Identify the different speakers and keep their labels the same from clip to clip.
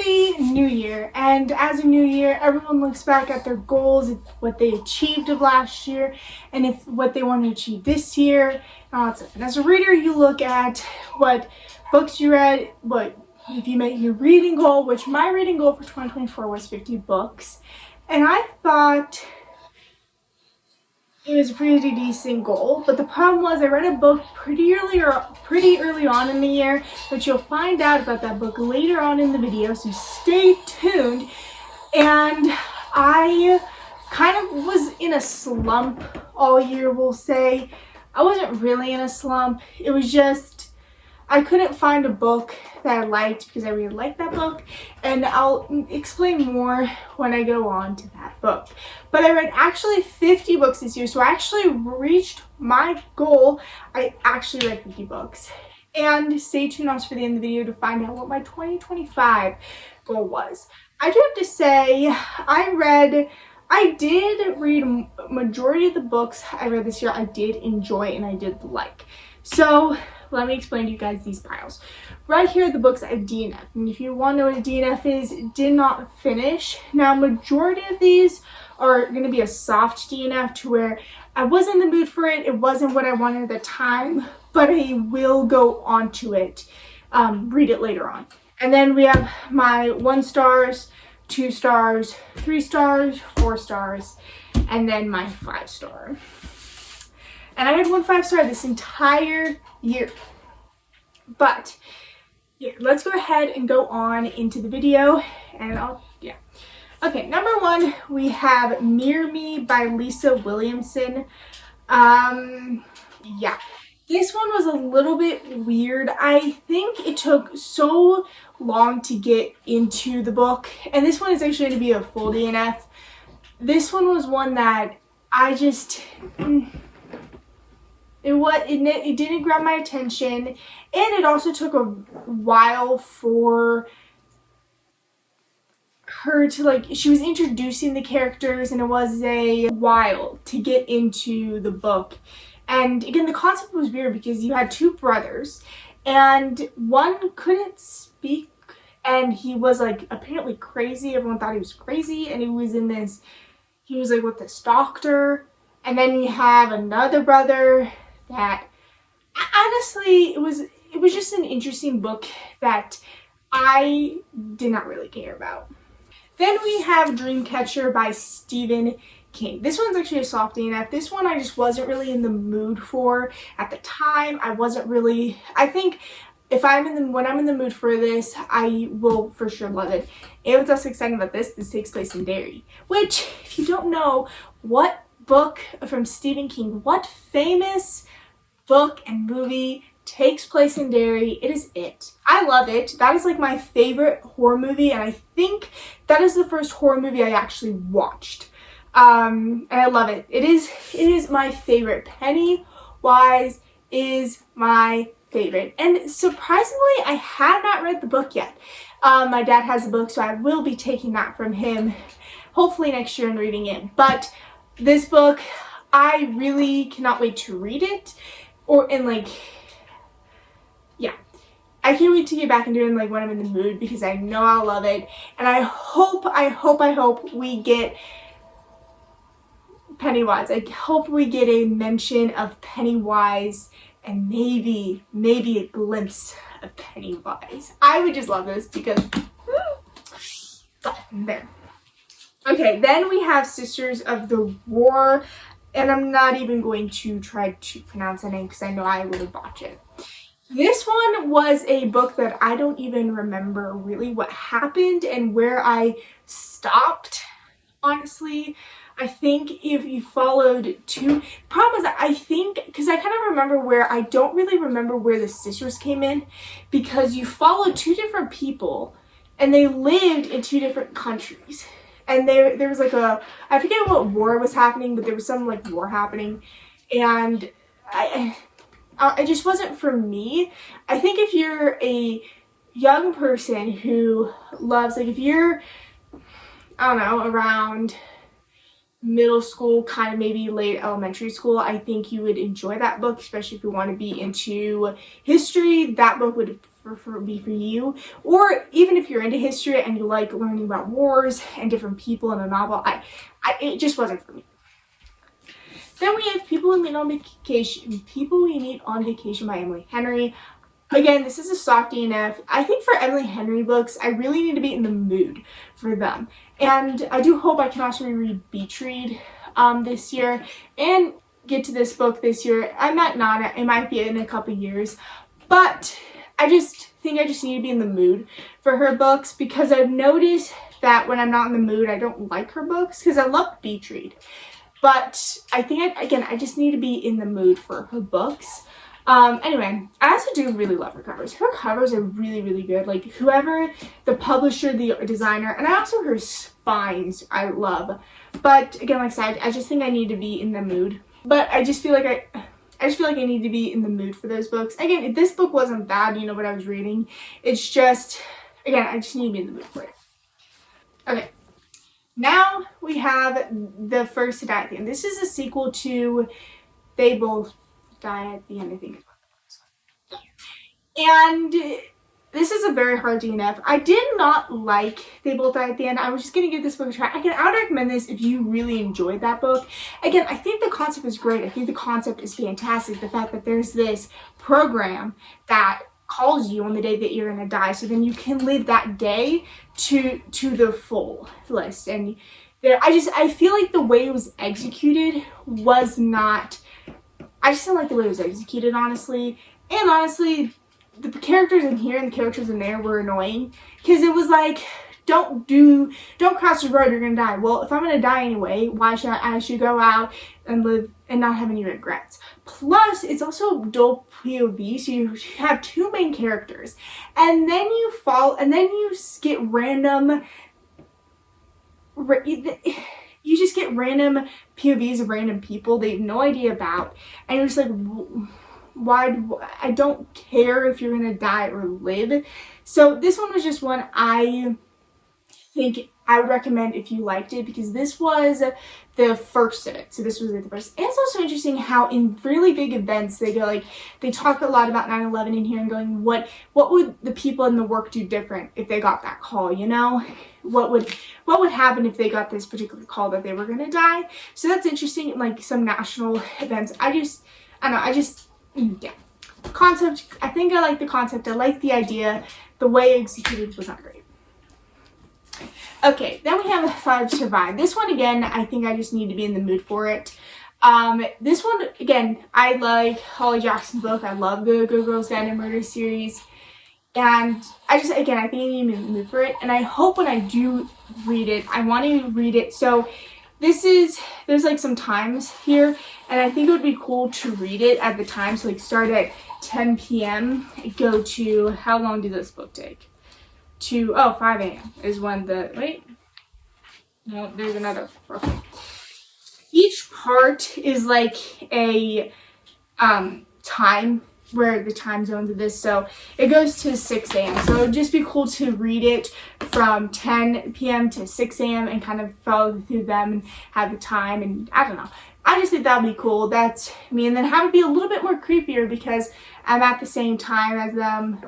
Speaker 1: Happy New Year. And as a new year, everyone looks back at their goals, what they achieved of last year, and if what they want to achieve this year, and all that stuff. And as a reader, you look at what books you read, what if you met your reading goal, which my reading goal for 2024 was 50 books. And I thought it was a pretty decent goal, but the problem was I read a book pretty early on in the year, but you'll find out about that book later on in the video, so stay tuned. And I kind of was in a slump all year, we'll say. I wasn't really in a slump. It was just I couldn't find a book that I liked because I really liked that book, and I'll explain more when I go on to that book. But I read actually 50 books this year, so I actually reached my goal. I actually read 50 books. And stay tuned also for the end of the video to find out what my 2025 goal was. I do have to say, I did read a majority of the books I read this year. I did enjoy and I did like. So let me explain to you guys these piles. Right here are the books I DNF. And if you want to know what a DNF is, did not finish. Now, majority of these are going to be a soft DNF to where I wasn't in the mood for it. It wasn't what I wanted at the time, but I will go on to it, read it later on. And then we have my 1 stars, 2 stars, 3 stars, 4 stars, and then my 5 star. And I had 1 5-star this entire year. But yeah, let's go ahead and go on into the video, and okay, number 1, we have Near Me by Lisa Williamson. Yeah, this one was a little bit weird. I think it took so long to get into the book, and this one is actually going to be a full DNF. This one was one that I just it didn't grab my attention, and it also took a while for her to she was introducing the characters, and it was a while to get into the book. And again, the concept was weird because you had 2 brothers, and one couldn't speak, and he was apparently crazy. Everyone thought he was crazy, and he was with this doctor. And then you have another brother that honestly, it was just an interesting book that I did not really care about. Then we have Dreamcatcher by Stephen King. This one's actually a soft DNF. This one I just wasn't really in the mood for at the time. I think when I'm in the mood for this, I will for sure love it. And what's also exciting about this takes place in Derry, which, if you don't know what book from Stephen King, what famous book and movie takes place in Derry, it is it. I love it. That is my favorite horror movie, and I think that is the first horror movie I actually watched. And I love it. It is my favorite. Pennywise is my favorite. And surprisingly, I have not read the book yet. My dad has the book, so I will be taking that from him hopefully next year and reading it. But this book, I really cannot wait to read it. I can't wait to get back into it when I'm in the mood, because I know I'll love it. And I hope we get Pennywise. I hope we get a mention of Pennywise, and maybe a glimpse of Pennywise. I would just love this because there. Okay, then we have Sisters of the Roar, and I'm not even going to try to pronounce the name because I know I would botch it. This one was a book that I don't even remember really what happened and where I stopped, honestly. I think if you followed problem is I think, because I kind of remember where, I don't really remember where the sisters came in, because you followed 2 different people and they lived in 2 different countries. And there was I forget what war was happening, but there was some war happening, and it just wasn't for me. I think if you're a young person who loves, if you're, I don't know, around middle school, kind of maybe late elementary school, I think you would enjoy that book, especially if you want to be into history. That book would be for you, or even if you're into history and you like learning about wars and different people in a novel, it just wasn't for me. Then we have People We Meet on Vacation by Emily Henry. Again, this is a soft DNF. I think for Emily Henry books, I really need to be in the mood for them. And I do hope I can also reread Beach Read this year and get to this book this year. I might not. It might be in a couple years. But I just think I just need to be in the mood for her books, because I've noticed that when I'm not in the mood, I don't like her books, because I love Beach Read. But I think, I just need to be in the mood for her books. Anyway, I also do really love her covers. Her covers are really, really good. Like, whoever, the publisher, the designer, and I also her spines I love. But again, like I said, I just think I need to be in the mood. But I just feel like I need to be in the mood for those books. Again, this book wasn't bad, you know, what I was reading. It's just, again, I just need to be in the mood for it. Okay. Now we have The First to Die at the End. This is a sequel to They Both Die at the End, I think. And this is a very hard DNF. I did not like They Both Die at the End. I was just going to give this book a try. I would recommend this if you really enjoyed that book. Again, I think the concept is great. I think the concept is fantastic. The fact that there's this program that calls you on the day that you're going to die, so then you can live that day to the fullest. And I feel like the way it was executed was not, I just didn't like the way it was executed, honestly. And honestly, the characters in here and the characters in there were annoying, because it was like, don't cross the road, you're gonna die. Well, if I'm gonna die anyway, why should I should go out and live and not have any regrets? Plus, it's also dual POV, so you have two main characters, and then you get random. You just get random POVs of random people they have no idea about, and you're just like, why? I don't care if you're gonna die or live. So this one was just one I think I would recommend if you liked it, because this was the first of it. So this was the first. And it's also interesting how in really big events they go like, they talk a lot about 9/11 in here and going, what would the people in the work do different if they got that call, you know? What would happen if they got this particular call that they were gonna die? So that's interesting, like some national events. Yeah. Concept, I think I like the concept. I like the idea. The way executed was not great. Okay, then we have Five Survive. This one, again, I think I just need to be in the mood for it. This one, again, I like Holly Jackson's book. I love the Good Girls Dead and Murder series. And I think I need to be in the mood for it. And I hope when I do read it, I want to read it. So there's like some times here, and I think it would be cool to read it at the time. So like start at 10 p.m. Go to, how long did this book take? 5 a.m. is when no, there's another. Okay. Each part is like a time, where the time zones of this, so it goes to 6 a.m. So it would just be cool to read it from 10 p.m. to 6 a.m. and kind of follow through them and have the time, and I don't know. I just think that would be cool. That's me. And then have it be a little bit more creepier because I'm at the same time as them.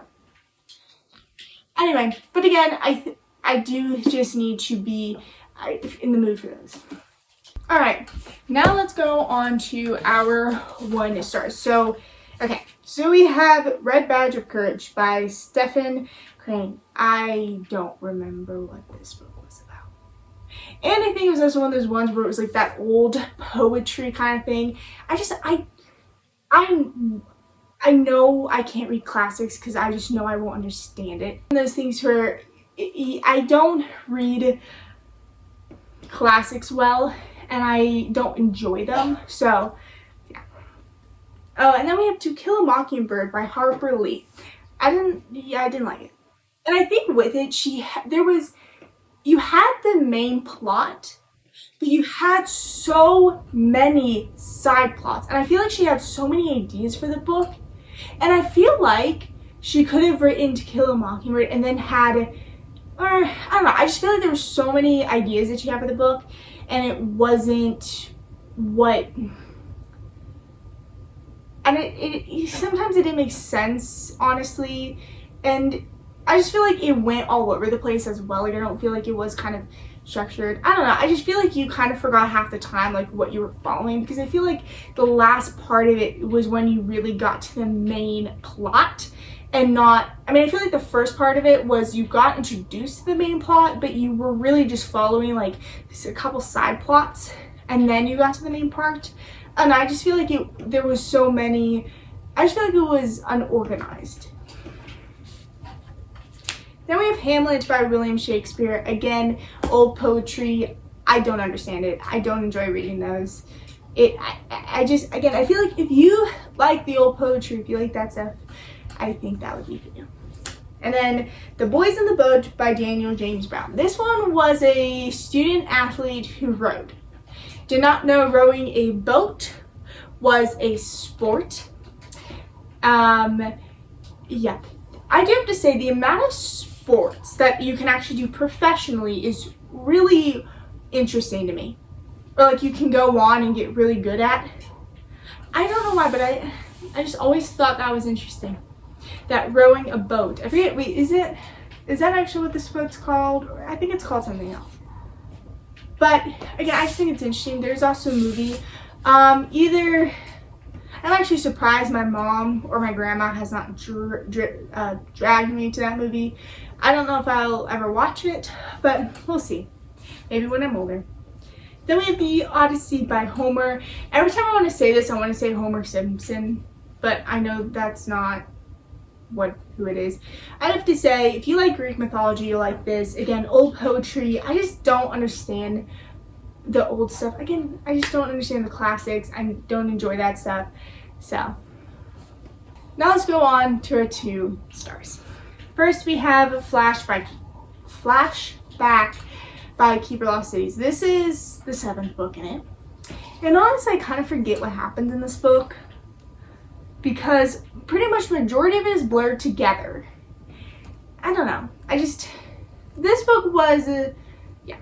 Speaker 1: Anyway, but again, I do just need to be in the mood for those. Alright, now let's go on to our 1 stars. So, okay, so we have Red Badge of Courage by Stephen Crane. I don't remember what this book was about. And I think it was also one of those ones where it was like that old poetry kind of thing. I know I can't read classics because I just know I won't understand it. One of those things where I don't read classics well, and I don't enjoy them, so yeah. Oh, and then we have To Kill a Mockingbird by Harper Lee. I didn't like it. And I think with it, you had the main plot, but you had so many side plots. And I feel like she had so many ideas for the book. And I feel like she could have written To Kill a Mockingbird and then had, or I don't know, I just feel like there were so many ideas that she had for the book, and it wasn't what, and it sometimes it didn't make sense, honestly. and I just feel like it went all over the place as well. Like, I don't feel like it was kind of structured. I don't know. I just feel like you kind of forgot half the time, like, what you were following, because I feel like the last part of it was when you really got to the main plot and not, I mean, I feel like the first part of it was you got introduced to the main plot, but you were really just following, like, a couple side plots, and then you got to the main part. And I just feel like there was so many, I just feel like it was unorganized. Then we have Hamlet by William Shakespeare. Again, old poetry. I don't understand it. I don't enjoy reading those. I just, again, I feel like if you like the old poetry, if you like that stuff, I think that would be for you. And then The Boys in the Boat by Daniel James Brown. This one was a student athlete who rowed. Did not know rowing a boat was a sport. Yeah. I do have to say, the amount of sports that you can actually do professionally is really interesting to me. Or, like, you can go on and get really good at. I don't know why, but I just always thought that was interesting. That rowing a boat. I forget, wait, is that actually what this boat's called? I think it's called something else. But, again, I just think it's interesting. There's also a movie. I'm actually surprised my mom or my grandma has not dragged me to that movie. I don't know if I'll ever watch it, but we'll see. Maybe when I'm older. Then we have The Odyssey by Homer. Every time I want to say this, I want to say Homer Simpson, but I know that's not who it is. I have to say, if you like Greek mythology, you like this. Again, old poetry. I just don't understand the old stuff. Again, I just don't understand the classics. I don't enjoy that stuff. So, now let's go on to our 2 stars. First, we have Flashback by Keeper Lost Cities. This is the 7th book in it. And honestly, I kind of forget what happens in this book, because pretty much the majority of it is blurred together. I don't know. This book was, yeah.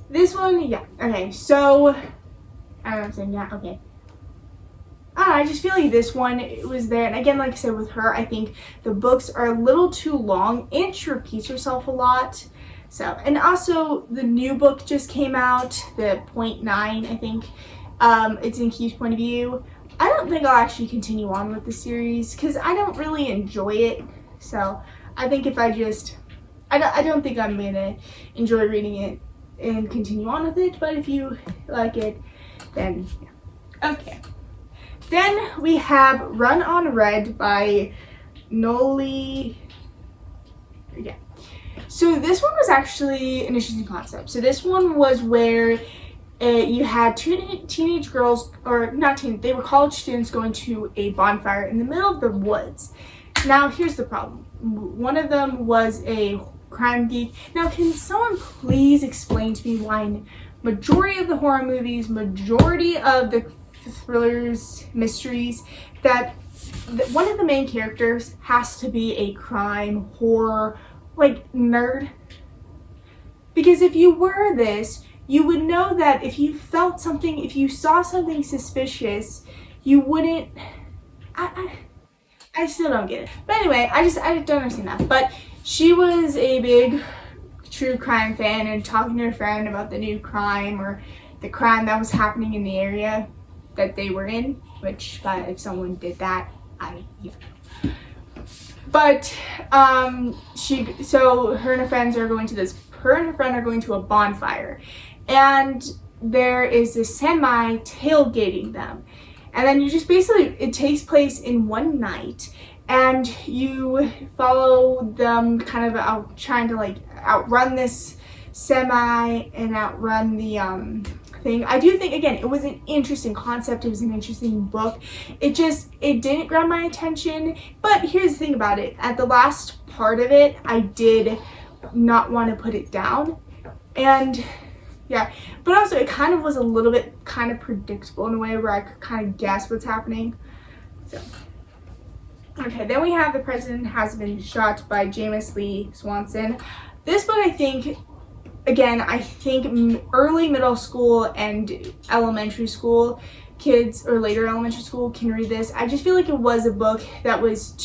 Speaker 1: This one, yeah. Okay, so, I don't know what I'm saying, yeah, okay. I just feel like this one, it was there. And again, like I said, with her, I think the books are a little too long and she repeats herself a lot. So, and also the new book just came out, the .9, I think. It's in Keith's point of view. I don't think I'll actually continue on with the series because I don't really enjoy it. So, I think if I don't think I'm going to enjoy reading it and continue on with it. But if you like it, then yeah. Okay. Then we have Run on Red by Nowlin. Yeah. So this one was actually an interesting concept. So this one was where you had 2 teenage girls, or not teen, they were college students going to a bonfire in the middle of the woods. Now here's the problem. One of them was a crime geek. Now can someone please explain to me why majority of the horror movies, majority of the thrillers, mysteries, that one of the main characters has to be a crime, horror, like, nerd? Because if you were this, you would know that if you felt something, if you saw something suspicious, you wouldn't, I still don't get it. But anyway, I don't understand that. But she was a big true crime fan and talking to her friend about the new crime or the crime that was happening in the area that they were in, which if someone did that, yeah. But so her and her friend are going to a bonfire, and there is a semi tailgating them, and then you just basically, it takes place in one night, and you follow them kind of out trying to like outrun this semi and outrun the thing. I do think, again, it was an interesting concept. It was an interesting book. It didn't grab my attention. But here's the thing about it. At the last part of it, I did not want to put it down. And yeah, but also it kind of was a little bit kind of predictable in a way where I could kind of guess what's happening. So, okay, then we have The President Has Been Shot by J.Mass Swanson. This book, I think early middle school and elementary school kids or later elementary school can read this. I just feel like it was a book that was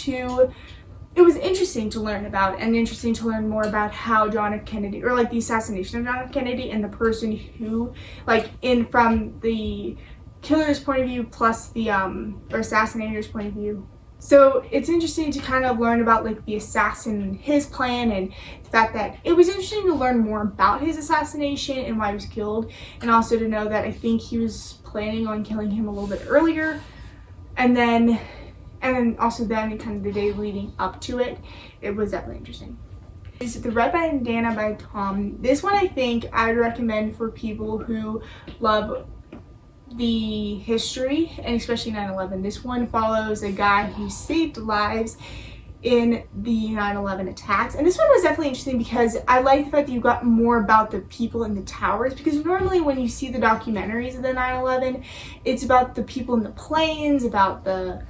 Speaker 1: it was interesting to learn about, and interesting to learn more about how John F. Kennedy, or like the assassination of John F. Kennedy, and the person who, like, from the killer's point of view plus the or assassinator's point of view. So it's interesting to kind of learn about like the assassin and his plan, and the fact that it was interesting to learn more about his assassination and why he was killed, and also to know that I think he was planning on killing him a little bit earlier, and then also then kind of the day leading up to it. It was definitely interesting. Is The Red Bandana by Tom. This one I think I would recommend for people who love the history, and especially 9/11. This one follows a guy who saved lives in the 9/11 attacks, and this one was definitely interesting because I like the fact that you got more about the people in the towers, because normally when you see the documentaries of the 9/11, it's about the people in the planes, about the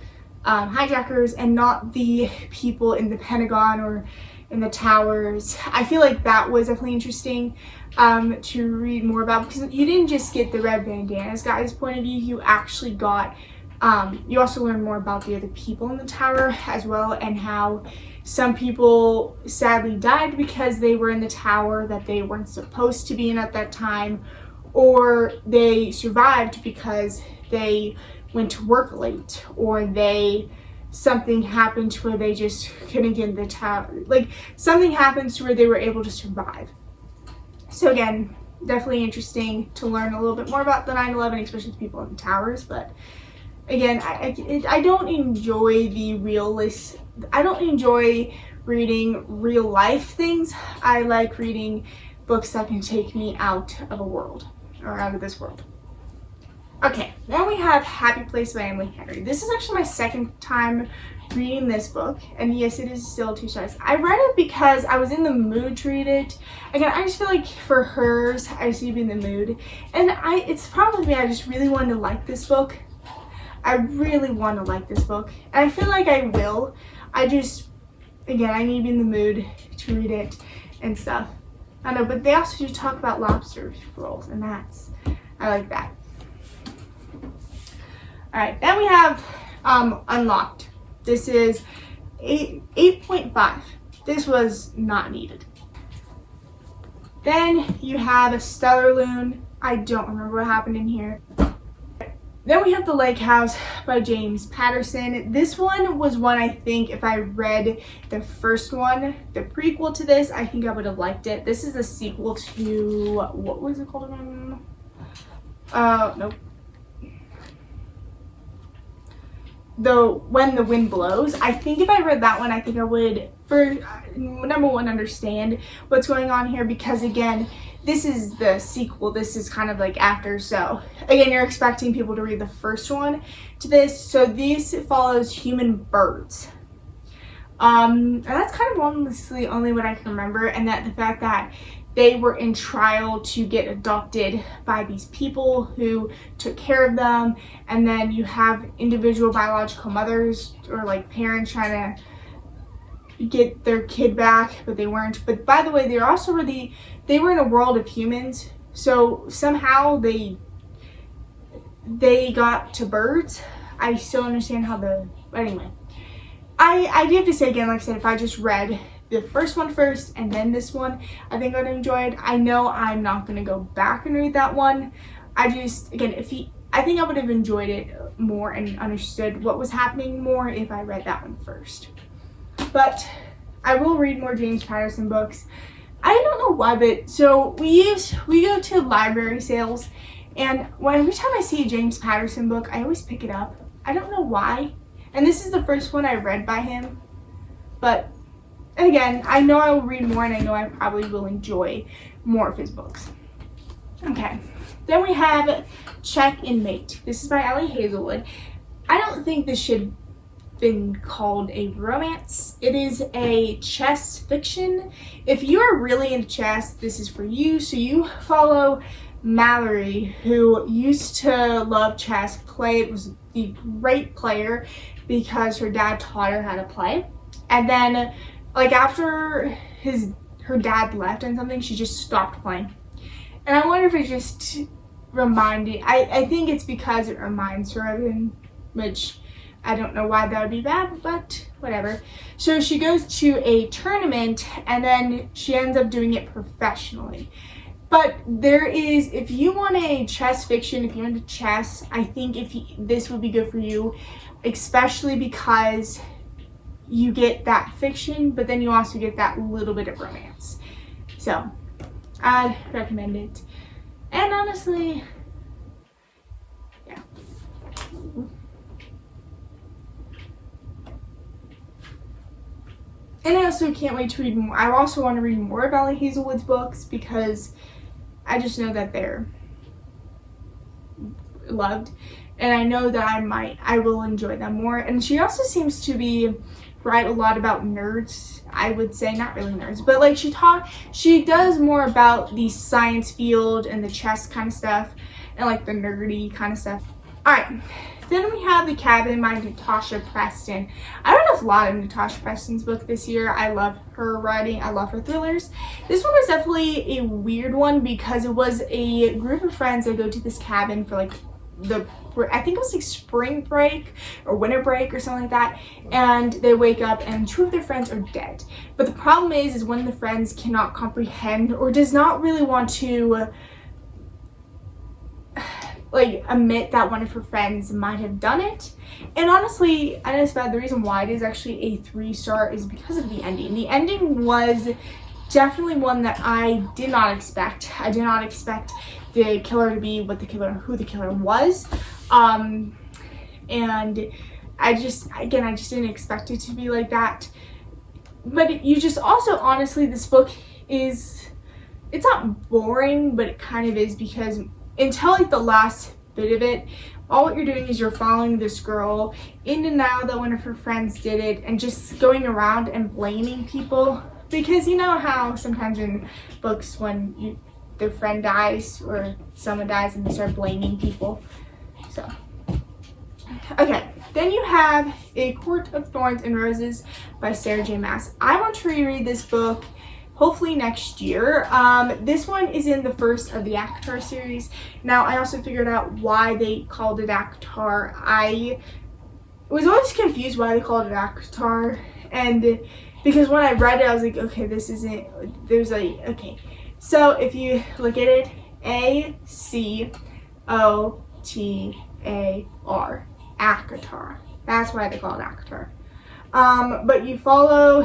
Speaker 1: hijackers, and not the people in the Pentagon or in the towers. I feel like that was definitely interesting to read more about, because you didn't just get the Red Bandanas guy's point of view, you actually got you also learned more about the other people in the tower as well, and how some people sadly died because they were in the tower that they weren't supposed to be in at that time, or they survived because they went to work late, or something happened to where they just couldn't get in the tower. Like, something happens to where they were able to survive. So again, definitely interesting to learn a little bit more about the 9/11, especially the people in the towers. But again, I don't enjoy I don't enjoy reading real life things. I like reading books that can take me out of a world, or out of this world. Okay, then we have Happy Place by Emily Henry. This is actually my second time reading this book, and yes, it is still 2 stars. I read it because I was in the mood to read it. Again, I just feel like for hers, I just need to be in the mood. And it's the problem with me, I just really wanted to like this book. I really want to like this book, and I feel like I will. I need to be in the mood to read it and stuff. I know, but they also do talk about lobster rolls, and I like that. Alright, then we have Unlocked. This is 8.5. This was not needed. Then you have Stellarlune. I don't remember what happened in here. Then we have The Lake House by James Patterson. This one was one I think if I read the first one, the prequel to this, I think I would have liked it. This is a sequel to, what was it called again? Nope. When the Wind Blows. I think if I read that one, I think I would, for number one, understand what's going on here, because again, this is the sequel. This is kind of like after, so again, you're expecting people to read the first one to this. So this follows human birds. And that's kind of honestly only what I can remember, and that the fact that they were in trial to get adopted by these people who took care of them, and then you have individual biological mothers or like parents trying to get their kid back, but they weren't. But by the way, they were in a world of humans, so somehow they got to birds. I still understand how but anyway, I do have to say again, like I said, if I just read the first one first and then this one, I think I'd enjoy it. I know I'm not going to go back and read that one. I think I would have enjoyed it more and understood what was happening more if I read that one first. But I will read more James Patterson books. I don't know why, but so we go to library sales, and every time I see a James Patterson book, I always pick it up. I don't know why. And this is the first one I read by him, but again, I know I will read more, and I know I probably will enjoy more of his books. Okay, then we have Check and Mate. This is by Ellie Hazelwood. I don't think this should have been called a romance. It is a chess fiction. If you're really into chess, this is for you. So you follow Mallory, who used to love chess, was a great player because her dad taught her how to play. And then like after her dad left and something, she just stopped playing. And I wonder if it's just I think it's because it reminds her of him, which I don't know why that would be bad, but whatever. So she goes to a tournament and then she ends up doing it professionally. But if you want a chess fiction, if you're into chess, I think this would be good for you, especially because you get that fiction, but then you also get that little bit of romance. So I'd recommend it. And honestly, yeah. And I also can't wait to read more. I also want to read more of Allie Hazelwood's books because I just know that they're loved. And I know that I will enjoy them more. And she also seems to write a lot about nerds, I would say. Not really nerds, but like she does more about the science field and the chess kind of stuff and like the nerdy kind of stuff. Alright, then we have The Cabin by Natasha Preston. I read a lot of Natasha Preston's book this year. I love her writing. I love her thrillers. This one was definitely a weird one because it was a group of friends that go to this cabin for like I think it was like spring break or winter break or something like that, and they wake up and two of their friends are dead. But the problem is one of the friends cannot comprehend or does not really want to like admit that one of her friends might have done it. And honestly, I know it's bad. The reason why it is actually a 3-star is because of the ending. The ending was definitely one that I did not expect. I did not expect the killer to be who the killer was. And I just didn't expect it to be like that. But you just also, honestly, this book it's not boring, but it kind of is, because until like the last bit of it, all what you're doing is you're following this girl in and out that one of her friends did it, and just going around and blaming people. Because you know how sometimes in books when their friend dies or someone dies and they start blaming people. So, okay. Then you have A Court of Thorns and Roses by Sarah J.Mass. I want to reread this book hopefully next year. This one is in the first of the ACOTAR series. Now, I also figured out why they called it ACOTAR. I was always confused why they called it ACOTAR, and because when I read it, I was like, okay, this isn't, okay. So if you look at it, ACOTAR, ACOTAR. That's why they call it ACOTAR. But you follow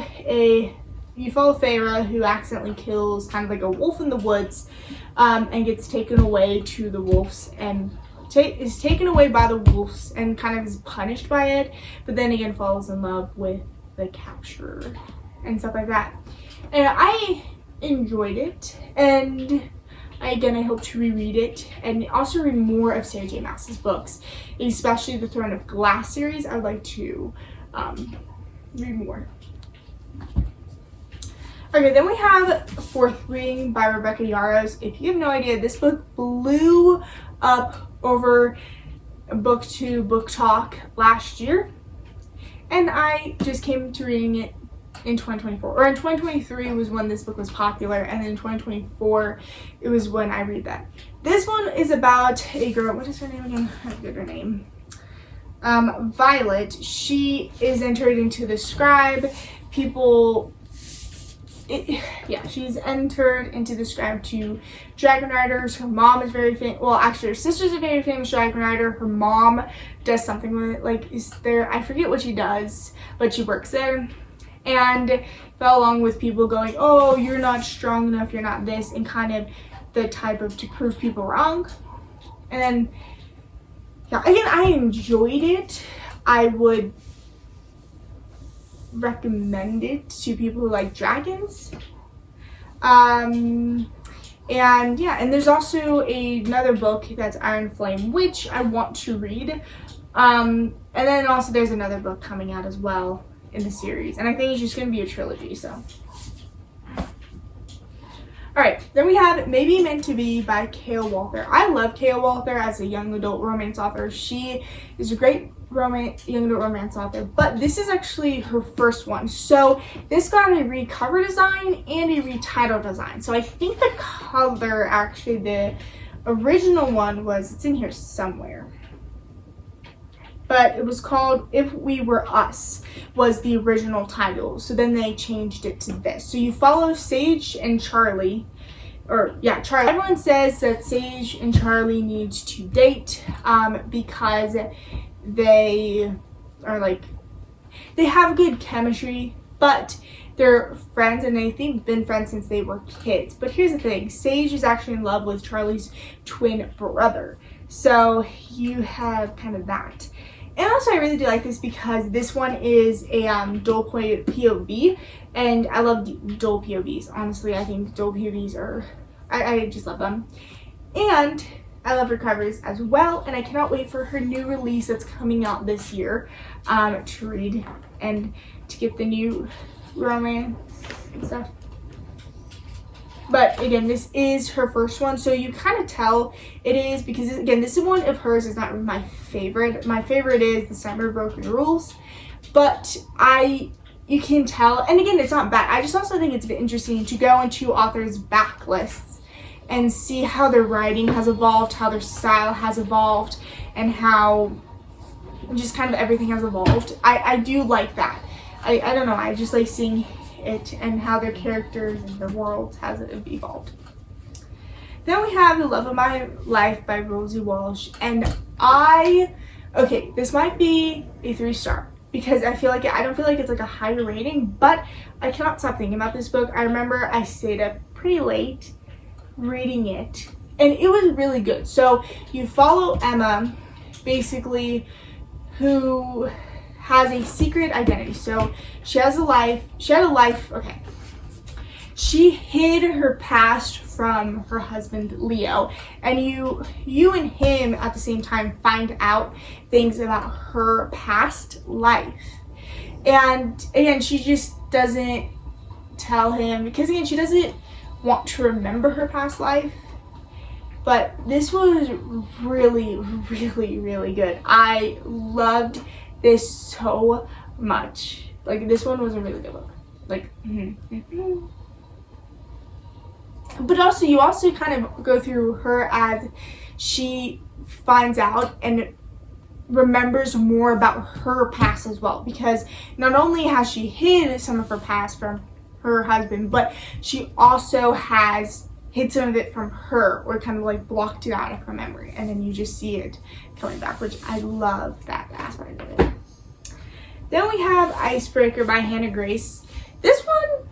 Speaker 1: Feyre, who accidentally kills kind of like a wolf in the woods, and gets taken away to the wolves and is taken away by the wolves and kind of is punished by it, but then again falls in love with the capturer and stuff like that. And I enjoyed it, and I hope to reread it and also read more of Sarah J. Maas's books, especially the Throne of Glass series. I would like to read more. Okay, then we have Fourth Ring by Rebecca Yarros. If you have no idea, this book blew up over BookTube Book Talk last year, and I just came to reading it in 2024, or in 2023 was when this book was popular, and then in 2024 it was when I read that. This one is about a girl. What is her name again? I forget her name. Violet. She is entered into the scribe. She's entered into the scribe to dragon riders. Her mom is very famous. Well, actually, her sister's a very famous dragon rider. Her mom does something with it. Like, I forget what she does, but she works there. And fell along with people going, oh, you're not strong enough, you're not this, and kind of the type of to prove people wrong. And then, yeah, again, I enjoyed it. I would recommend it to people who like dragons. And there's also another book that's Iron Flame, which I want to read. And then also there's another book coming out as well in the series, and I think it's just going to be a trilogy. So, alright, then we have Maybe Meant to Be by Kale Walther. I love Kale Walther as a young adult romance author. She is a great young adult romance author, but this is actually her first one. So this got a recover design and a retitle design. So I think the color, actually the original one was, it's in here somewhere, but it was called If We Were Us, was the original title. So then they changed it to this. So you follow Sage and Charlie, Charlie. Everyone says that Sage and Charlie need to date because they are like, they have good chemistry, but they're friends and they've been friends since they were kids. But here's the thing, Sage is actually in love with Charlie's twin brother. So you have kind of that. And also I really do like this because this one is a dual POV, and I love dual POVs. Honestly, I think dual POVs are, I just love them. And I love her covers as well, and I cannot wait for her new release that's coming out this year to read and to get the new romance and stuff. But again, this is her first one, so you kind of tell it is, because again, this is one of hers is not my favorite. My favorite is The Summer Broken Rules, but you can tell, and again, it's not bad. I just also think it's a bit interesting to go into authors' backlists and see how their writing has evolved, how their style has evolved, and how just kind of everything has evolved. I do like that. I don't know, I just like seeing it and how their characters and their world has evolved. Then we have The Love of My Life by Rosie Walsh, and this might be a 3-star because I don't feel like it's like a higher rating, but I cannot stop thinking about this book. I remember I stayed up pretty late reading it, and it was really good. So you follow Emma, basically, who has a secret identity. So she had a life, okay. She hid her past from her husband, Leo, and you and him at the same time find out things about her past life. And again, she just doesn't tell him, because again, she doesn't want to remember her past life. But this was really, really, really good. I loved this so much. Like, this one was a really good book. Like, But also, you also kind of go through her as she finds out and remembers more about her past as well. Because not only has she hid some of her past from her husband, but she also has hid some of it from her, or kind of like blocked it out of her memory, and then you just see it coming back, which I love that aspect of it. Then we have Icebreaker by Hannah Grace. This one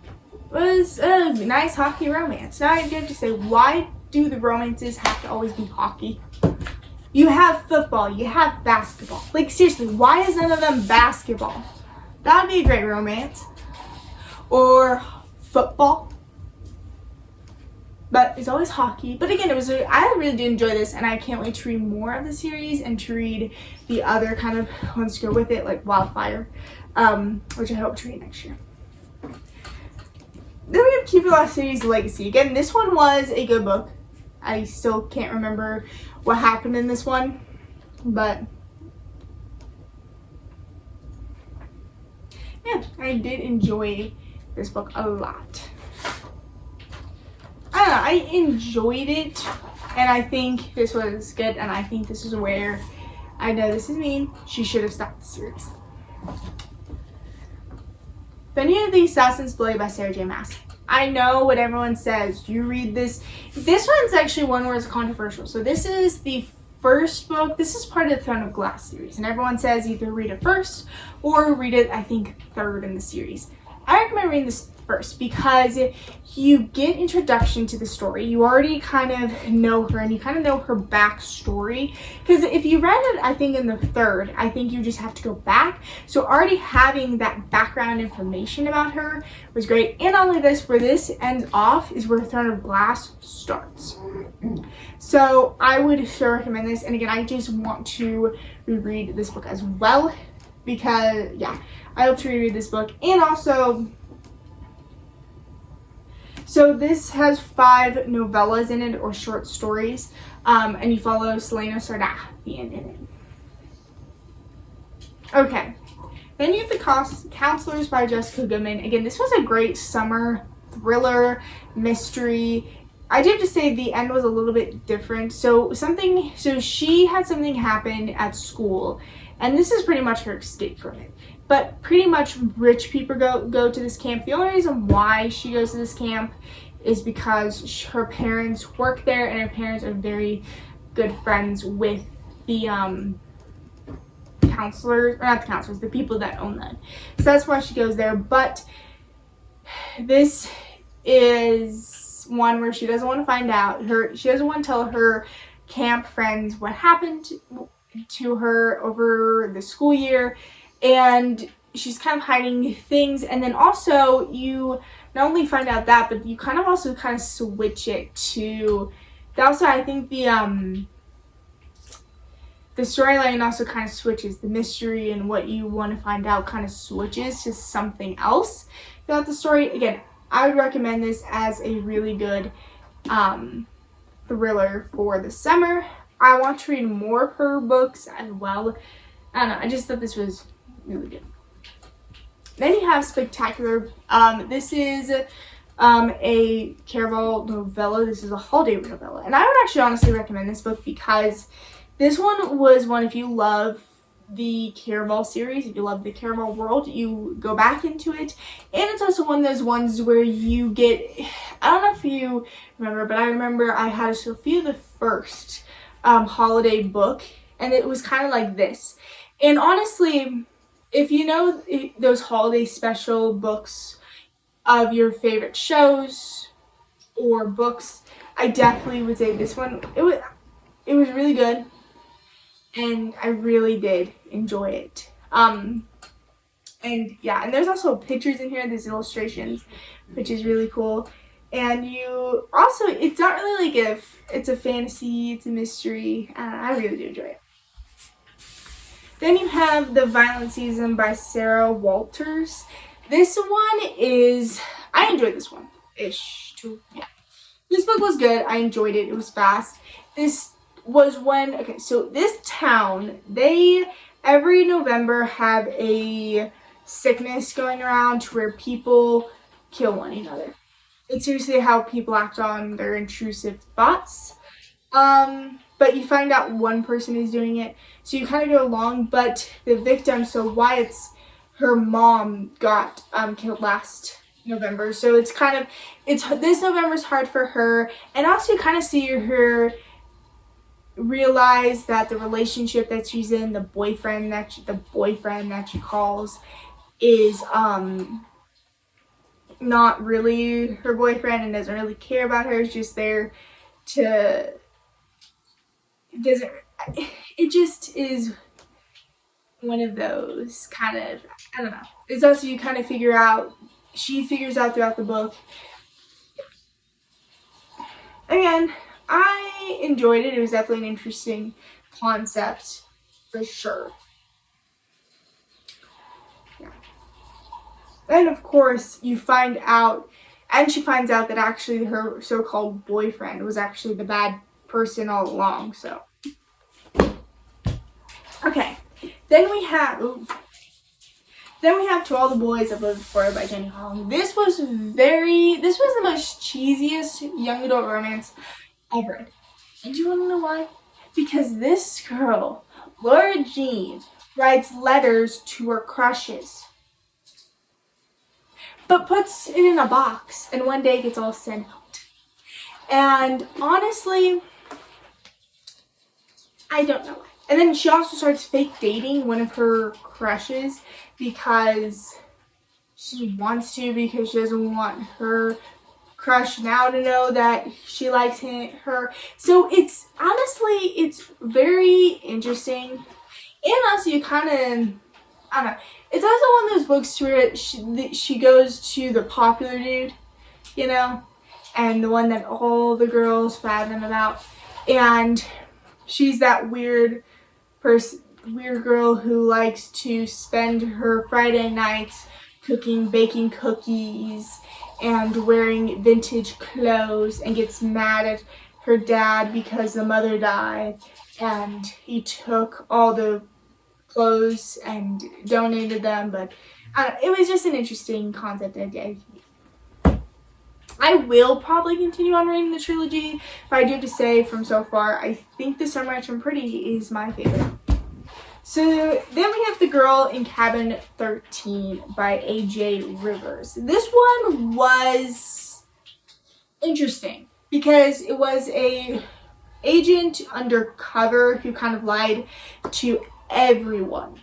Speaker 1: was a nice hockey romance. Now I have to say, why do the romances have to always be hockey? You have football, you have basketball. Like, seriously, why is none of them basketball? That would be a great romance. Or football. But it's always hockey. But again, I really did enjoy this, and I can't wait to read more of the series and to read the other kind of ones to go with it, like Wildfire, which I hope to read next year. Then we have Keep Your Lost Series Legacy. Again, this one was a good book. I still can't remember what happened in this one, but yeah, I did enjoy this book a lot. I don't know, I enjoyed it, and I think this was good, and I think this is where, I know this is mean, she should have stopped the series. Benny of the Assassin's Blade by J.Mass. I know what everyone says. You read this. This one's actually one where it's controversial. So this is the first book. This is part of the Throne of Glass series, and everyone says either read it first or read it, I think, third in the series. I recommend reading this first because you get introduction to the story. You already kind of know her, and you kind of know her backstory. Because if you read it, I think, in the third, I think you just have to go back. So already having that background information about her was great. And not only this, where this ends off is where Throne of Glass starts. So I would sure recommend this. And again, I just want to reread this book as well because, yeah, I hope to reread this book. And also, so this has 5 novellas in it, or short stories, and you follow Selena Sardathian in it. Okay, then you have The Counselors by Jessica Goodman. Again, this was a great summer thriller, mystery, I do have to say the end was a little bit different. So she had something happen at school, and this is pretty much her escape from it. But pretty much rich people go to this camp. The only reason why she goes to this camp is because her parents work there, and her parents are very good friends with the counselors, or not the counselors, the people that own them. So that's why she goes there. But this is one where she doesn't want to find out. She doesn't want to tell her camp friends what happened to her over the school year, and she's kind of hiding things. And then also, you not only find out that, but you kind of switch it to. Also, I think the storyline also kind of switches. The mystery and what you want to find out kind of switches to something else throughout the story. Again, I would recommend this as a really good thriller for the summer. I want to read more of her books as well. I don't know, I just thought this was really good. Then you have Spectacular. This is a Caraval novella. This is a holiday novella. And I would actually honestly recommend this book because this one was one, if you love the Caraval series, if you love the Caraval world, you go back into it. And it's also one of those ones where you get, I don't know if you remember, but I remember I had a Sophia the First holiday book, and it was kind of like this. And honestly, if you know those holiday special books of your favorite shows or books, I definitely would say this one. It was really good, and I really did enjoy it. And yeah, and there's also pictures in here, there's illustrations, which is really cool. And you also, it's not really like it's a fantasy, it's a mystery. I really do enjoy it. Then you have The Violent Season by Sarah Walters. This one is, I enjoyed this one ish too. Yeah, this book was good. I enjoyed it. It was fast. This was when, okay, so this town, they every November have a sickness going around to where people kill one another. It's seriously how people act on their intrusive thoughts. But you find out one person is doing it, so you kind of go along. But the victim, so Wyatt's, her mom got killed last November, so it's this November's hard for her, and also you kind of see her realize that the relationship that she's in, the boyfriend that she calls, is not really her boyfriend and doesn't really care about her. It's just there to. It just is one of those kind of, I don't know. It's also, you kind of she figures out throughout the book. Again, I enjoyed it. It was definitely an interesting concept, for sure. Yeah. And of course, you find out, and she finds out that actually her so-called boyfriend was actually the bad person all along, so. Okay, then we have To All the Boys I Voted For by Jenny Holland. This was the most cheesiest young adult romance I've read. And do you want to know why? Because this girl, Laura Jean, writes letters to her crushes, but puts it in a box, and one day it gets all sent out. And honestly, I don't know why. And then she also starts fake dating one of her crushes because she wants to, because she doesn't want her crush now to know that she likes her. So it's very interesting. And also you kind of, I don't know, it's also one of those books where she goes to the popular dude, you know, and the one that all the girls fathom about. And she's that weird girl who likes to spend her Friday nights baking cookies and wearing vintage clothes, and gets mad at her dad because the mother died and he took all the clothes and donated them. But it was just an interesting concept idea. I will probably continue on reading the trilogy, but I do have to say from so far, I think The Sunrise from Pretty is my favorite. So then we have The Girl in Cabin 13 by A.J. Rivers. This one was interesting because it was a agent undercover who kind of lied to everyone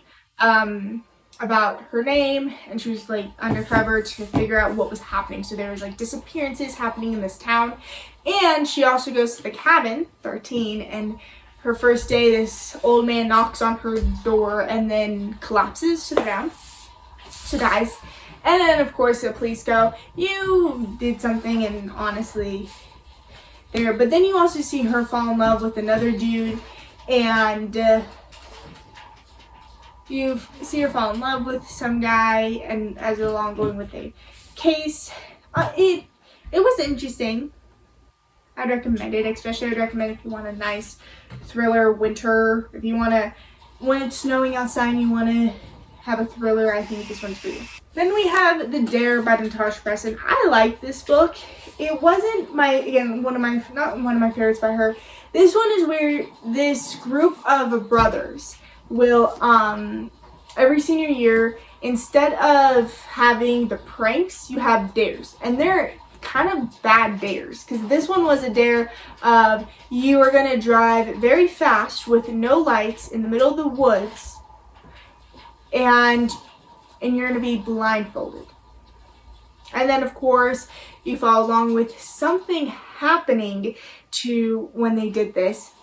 Speaker 1: about her name, and she was like undercover to figure out what was happening. So there was like disappearances happening in this town, and she also goes to the cabin 13, and her first day this old man knocks on her door and then collapses to the ground, so dies. And then of course the police go, you did something, and honestly there. But then you also see her fall in love with another dude, and you see her fall in love with some guy, and as they're along going with a case. It was interesting. I'd recommend it, especially I'd recommend if you want a nice thriller winter. If you want to, when it's snowing outside and you want to have a thriller, I think this one's for you. Then we have The Dare by Natasha Preston. I like this book. It wasn't not one of my favorites by her. This one is where this group of brothers will, every senior year, instead of having the pranks, you have dares. And they're kind of bad dares, because this one was a dare of you are going to drive very fast with no lights in the middle of the woods, and you're going to be blindfolded. And then of course you follow along with something happening to when they did this.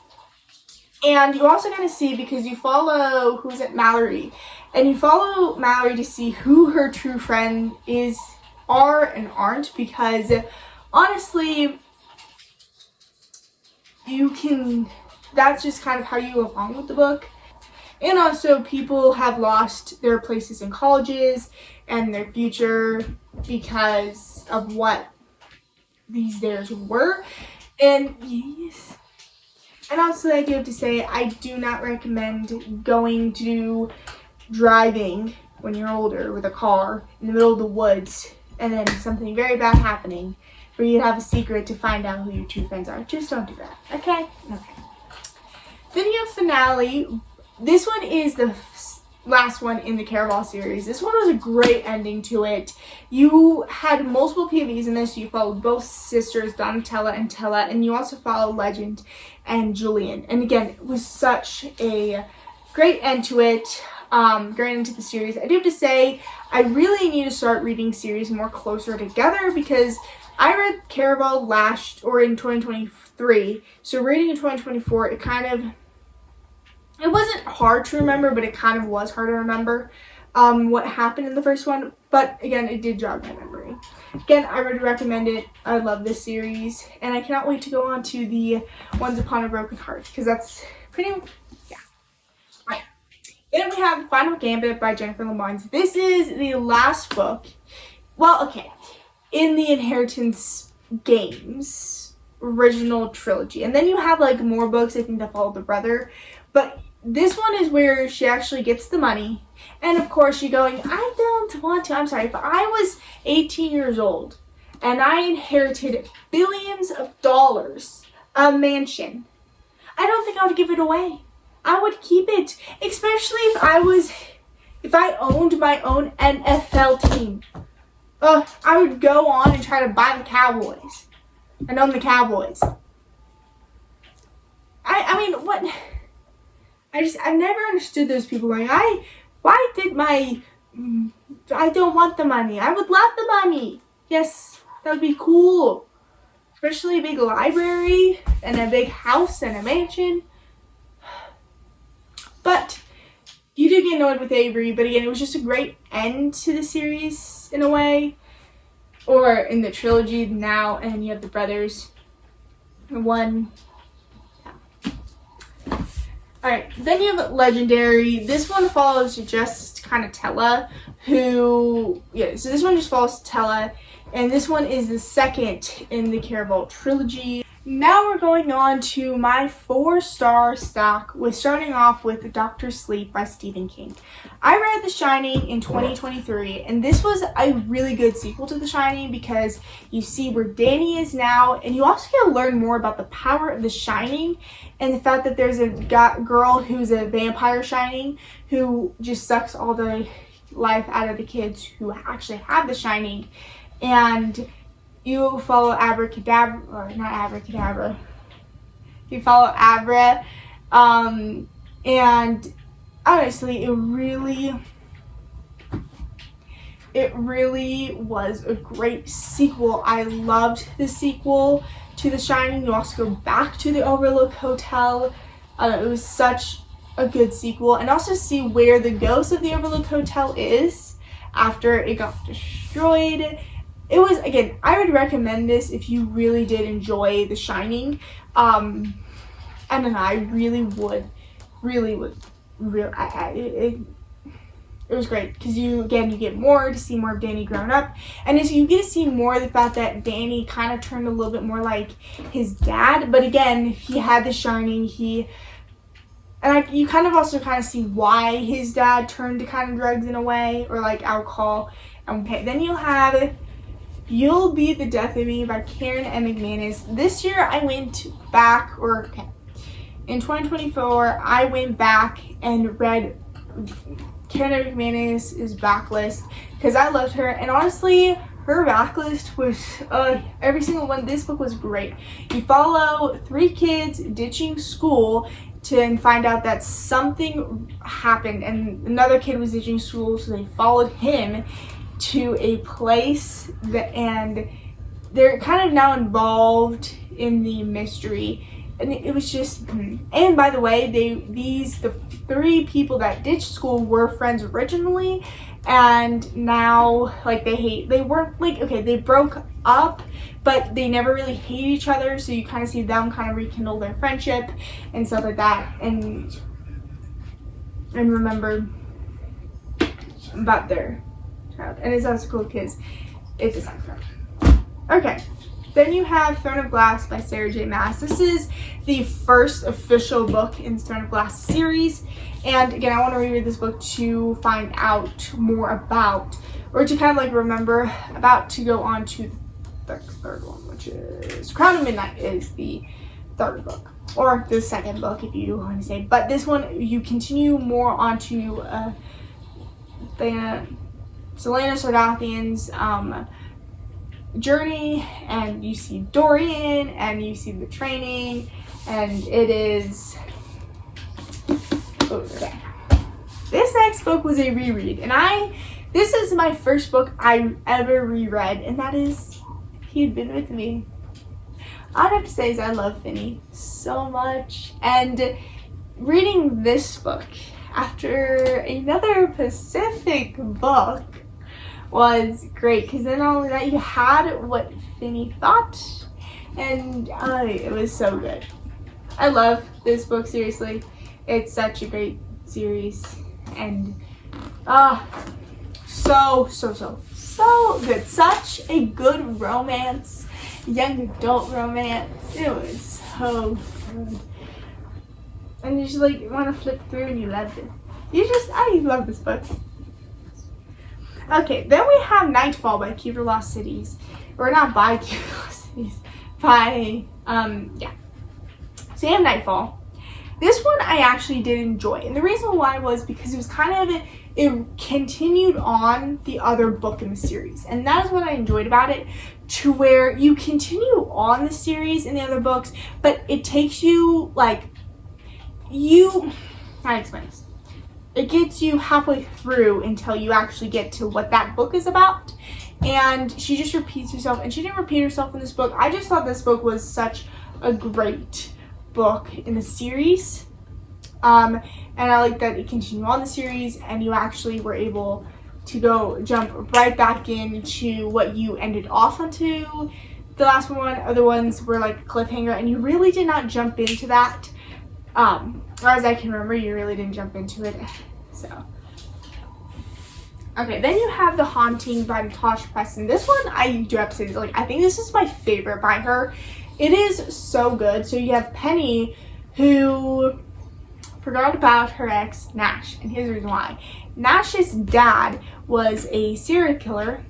Speaker 1: And you also kind of see, because you follow, who's it, Mallory, and you follow Mallory to see who her true friend are and aren't, because honestly that's just kind of how you go along with the book. And also people have lost their places in colleges and their future because of what these dares were. And yes, and also I do have to say, I do not recommend driving when you're older with a car in the middle of the woods and then something very bad happening for you to have a secret to find out who your true friends are. Just don't do that, okay? Okay. Then you have Finale. This one is the last one in the Caraval series. This one was a great ending to it. You had multiple POVs in this. You followed both sisters, Donatella and Tella, and you also followed Legend and Julian. And again, it was such a great end to it. Great into the series. I do have to say, I really need to start reading series more closer together, because I read Caraval in 2023. So reading in 2024, it wasn't hard to remember, but it kind of was hard to remember what happened in the first one. But again, it did jog my memory. Again, I would recommend it. I love this series, and I cannot wait to go on to the Once Upon a Broken Heart, because that's pretty. Then we have Final Gambit by Jennifer Lamont. This is the last book, in the Inheritance Games original trilogy. And then you have like more books, I think, that follow the brother. But this one is where she actually gets the money. And of course she's going, I don't want to, I'm sorry, but I was 18 years old and I inherited billions of dollars, a mansion. I don't think I would give it away. I would keep it, especially if I owned my own NFL team. I would go on and try to buy the Cowboys and own the Cowboys. I mean, what? I've never understood those people going, I don't want the money. I would love the money. Yes, that would be cool. Especially a big library and a big house and a mansion. But you do get annoyed with Avery, but again, it was just a great end to the series in a way. Or in the trilogy now, and you have the brothers. One. Yeah. Alright, then you have Legendary. This one follows just kind of Tella, so this one just follows Tella, And this one is the second in the Caraval trilogy. Now we're going on to my 4-star stack, with starting off with Dr. Sleep by Stephen King. I read The Shining in 2023, and this was a really good sequel to The Shining because you see where Danny is now, and you also get to learn more about the power of The Shining and the fact that there's a girl who's a vampire Shining who just sucks all the life out of the kids who actually have The Shining. And you follow Abracadabra, or not Abracadabra. You follow Abra, and honestly, it really was a great sequel. I loved the sequel to The Shining. You also go back to the Overlook Hotel. It was such a good sequel, and also see where the ghost of the Overlook Hotel is after it got destroyed. It was, again, I would recommend this if you really did enjoy The Shining. I don't know, I really would. It was great because you get more to see more of Danny growing up, and as you get to see more of the fact that Danny kind of turned a little bit more like his dad, but again, he had The Shining. You kind of see why his dad turned to kind of drugs in a way, or like alcohol. Okay, then you'll have You'll Be the Death of Me by Karen M. McManus. This year I went back, in 2024, I went back and read Karen M. McManus' backlist because I loved her. And honestly, her backlist was, every single one, this book was great. You follow 3 kids ditching school to find out that something happened, and another kid was ditching school, so they followed him to a place and they're kind of now involved in the mystery, and it was just, and by the way, the 3 people that ditched school were friends originally, and now they broke up, but they never really hate each other, so you kind of see them kind of rekindle their friendship and stuff like that, and remember about their child. And it's also cool because it's a sci-fi. Okay, then you have Throne of Glass by J.Mass. This is the first official book in the Throne of Glass series, and again, I want to reread this book to find out more about, or to kind of remember about, to go on to the third one, which is Crown of Midnight is the third book, or the second book if you want to say, but this one you continue more onto the Selena Sardathian's journey, and you see Dorian, and you see the training, and it is okay. This next book was a reread, and this is my first book I ever reread, and that is He Had Been With Me. I'd have to say is I love Finney so much, and reading this book after another Pacific book was great, because then not only that, you had what Finney thought, and it was so good. I love this book, seriously. It's such a great series, and so good. Such a good romance, young adult romance. It was so good. And you just want to flip through, and you loved it. I love this book. Okay, then we have Nightfall by Keeper Lost Cities. Or not by Keeper Lost Cities. By, So you have Nightfall. This one I actually did enjoy. And the reason why was because it was it continued on the other book in the series. And that is what I enjoyed about it. To where you continue on the series in the other books, but it takes you, how do I explain this? It gets you halfway through until you actually get to what that book is about. And she just repeats herself, and she didn't repeat herself in this book. I just thought this book was such a great book in the series. And I like that it continued on the series, and you actually were able to jump right back into what you ended off onto. The last one, other ones were like a cliffhanger, and you really did not jump into that. Or as I can remember, you really didn't jump into it. So Okay, then you have The Haunting by Natasha Preston. This one I do have to say, like, I think this is my favorite by her. It is so good. So you have Penny, who forgot about her ex, Nash, and here's the reason why. Nash's dad was a serial killer,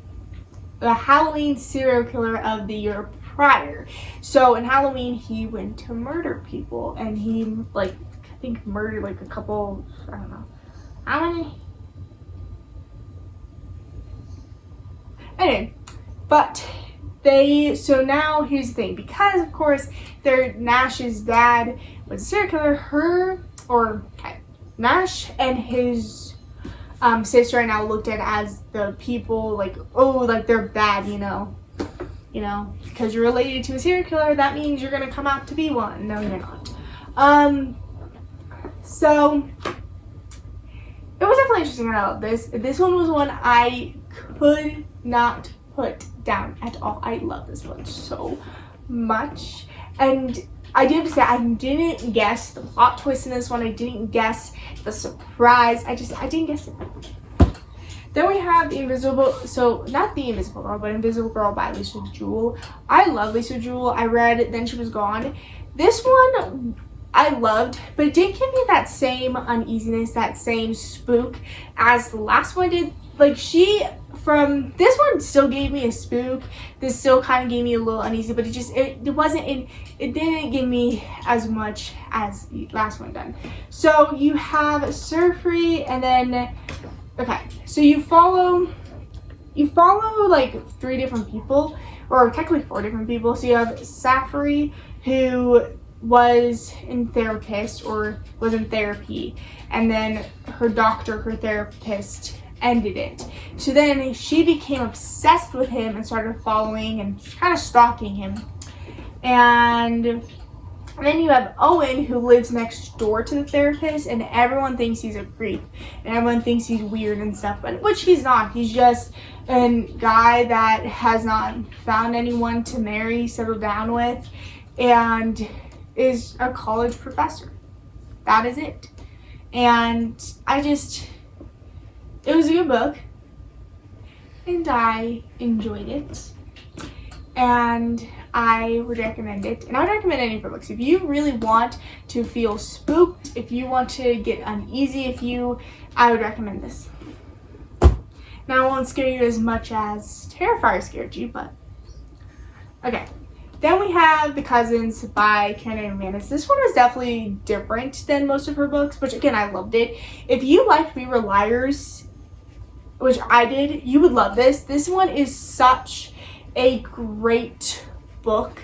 Speaker 1: the Halloween serial killer of the year prior. So in Halloween, he went to murder people, and he, like, I think murdered, like, a couple, I don't know, how many? Anyway, but so now here's the thing, because of course Nash's dad was a serial killer, Nash and his sister are now looked at as the people, like, oh, like they're bad, you know, because you're related to a serial killer, that means you're gonna come out to be one. No, you're not. So it was definitely interesting, and I love this. This one was one I could not put down at all. I love this one so much, and I do have to say, I didn't guess the plot twist in this one. I didn't guess the surprise. I didn't guess it. Then we have not The Invisible Girl, but Invisible Girl by Lisa Jewell. I love Lisa Jewell. I read Then She Was Gone. This one I loved, but it didn't give me that same uneasiness, that same spook as the last one did. Like, this one still gave me a spook. This still kind of gave me a little uneasy, but it didn't give me as much as the last one done. So you have Surfree, and then, okay, so you follow like 3 different people, or technically 4 different people. So you have Safari, who was in therapy, and then her therapist ended it. So then she became obsessed with him and started following and kind of stalking him. And then you have Owen, who lives next door to the therapist, and everyone thinks he's a creep, and everyone thinks he's weird and stuff, but which he's not. He's just a guy that has not found anyone to marry, settle down with, and is a college professor. That is it. And it was a good book, and I enjoyed it, and I would recommend it. And I would recommend any of her books. If you really want to feel spooked, if you want to get uneasy, I would recommend this. Now, I won't scare you as much as Terrifier scared you, but okay. Then we have The Cousins by Karen McManus. This one was definitely different than most of her books, which, again, I loved it. If you liked We Were Liars, which I did, you would love this. This one is such a great book.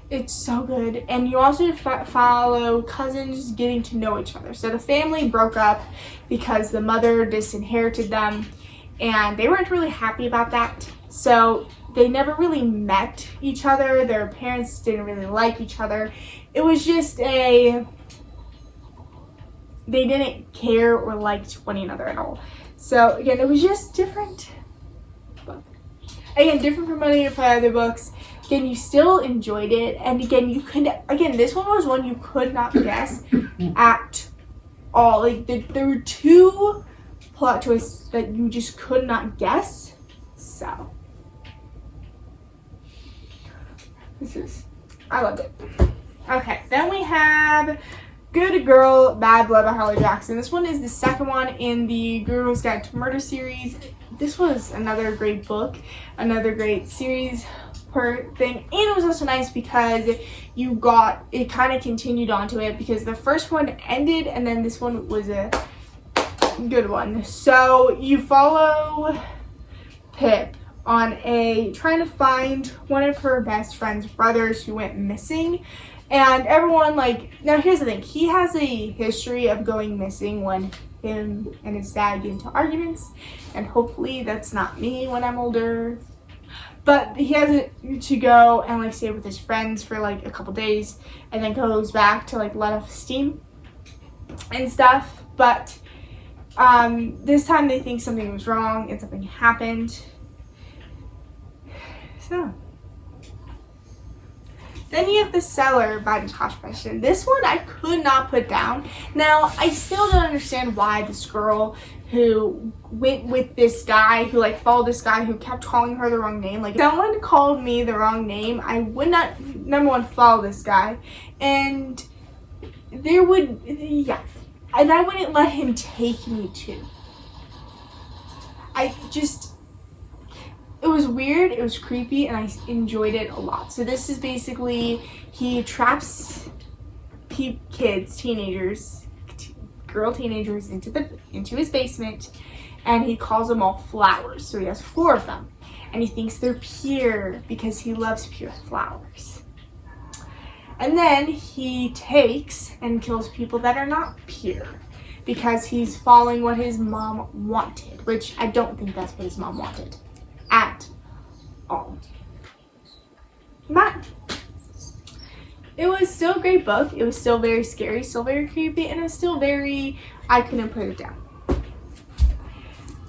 Speaker 1: It's so good. And you also follow cousins getting to know each other. So the family broke up because the mother disinherited them, and they weren't really happy about that. So they never really met each other. Their parents didn't really like each other. It was just they didn't care or liked one another at all. So again, it was just different. But again, different from any of my other books. Again, you still enjoyed it, and again, this one was one you could not guess at all. Like, there were 2 plot twists that you just could not guess. So I loved it. Okay, then we have Good Girl, Bad Blood by Harley Jackson. This one is the second one in the Girls Guide to Murder series. This was another great book, another great series per thing, and it was also nice because it kind of continued onto it, because the first one ended and then this one was a good one. So you follow Pip on trying to find one of her best friend's brothers who went missing. And everyone, now here's the thing, he has a history of going missing when him and his dad get into arguments, and hopefully that's not me when I'm older. But he has to go and stay with his friends for a couple days, and then goes back to let off steam and stuff. But this time they think something was wrong and something happened. So then you have The Cellar by Natasha Preston. This one I could not put down. Now, I still don't understand why this girl who went with this guy, who like followed this guy who kept calling her the wrong name. Like, if someone called me the wrong name, I would not, number one, follow this guy, and there would, yeah, and I wouldn't let him take me too. It was weird, it was creepy, and I enjoyed it a lot. So this is basically, he traps kids, teenagers, girl teenagers into his basement, and he calls them all flowers. So he has 4 of them, and he thinks they're pure because he loves pure flowers. And then he takes and kills people that are not pure because he's following what his mom wanted, which I don't think that's what his mom wanted at all. But it was still a great book. It was still very scary, still very creepy, and it was still very, I couldn't put it down.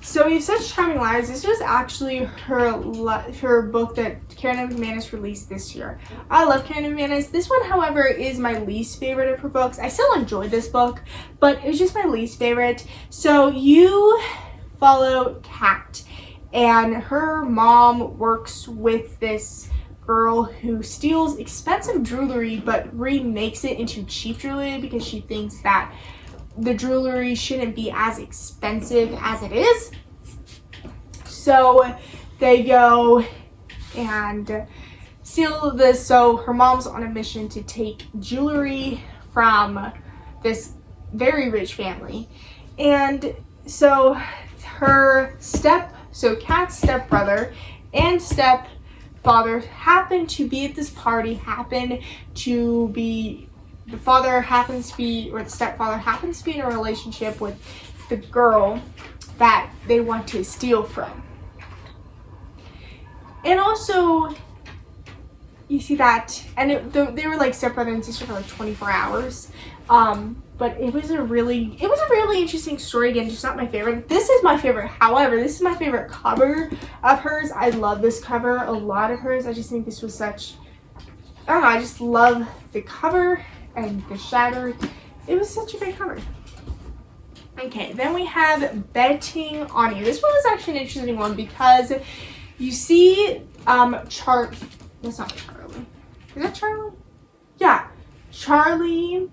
Speaker 1: So We Have Such Charming Lives. This was actually her book that Karen McManus released this year. I love Karen McManus. This one, however, is my least favorite of her books. I still enjoyed this book, but it was just my least favorite. So you follow Kat, and her mom works with this girl who steals expensive jewelry but remakes it into cheap jewelry because she thinks that the jewelry shouldn't be as expensive as it is. So they go and steal this. So her mom's on a mission to take jewelry from this very rich family. And so Kat's stepbrother and stepfather happen to be at this party, the stepfather happens to be in a relationship with the girl that they want to steal from. And also, you see that, and they were like stepbrother and sister for like 24 hours. But it was a really interesting story. Again, just not my favorite. This is my favorite. However, this is my favorite cover of hers. I love this cover, a lot of hers. I just think this was such, I don't know, I just love the cover and the shadow. It was such a great cover. Okay, then we have Betting on You. This one was actually an interesting one because you see that's not Charlie. Is that Charlie? Yeah. Charlie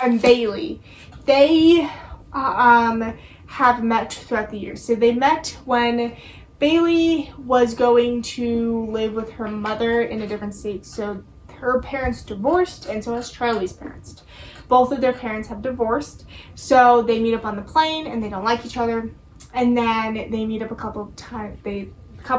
Speaker 1: and Bailey. They have met throughout the years. So they met when Bailey was going to live with her mother in a different state. So her parents divorced, and so has Charlie's parents. Both of their parents have divorced, so they meet up on the plane, and they don't like each other. And then they meet up a couple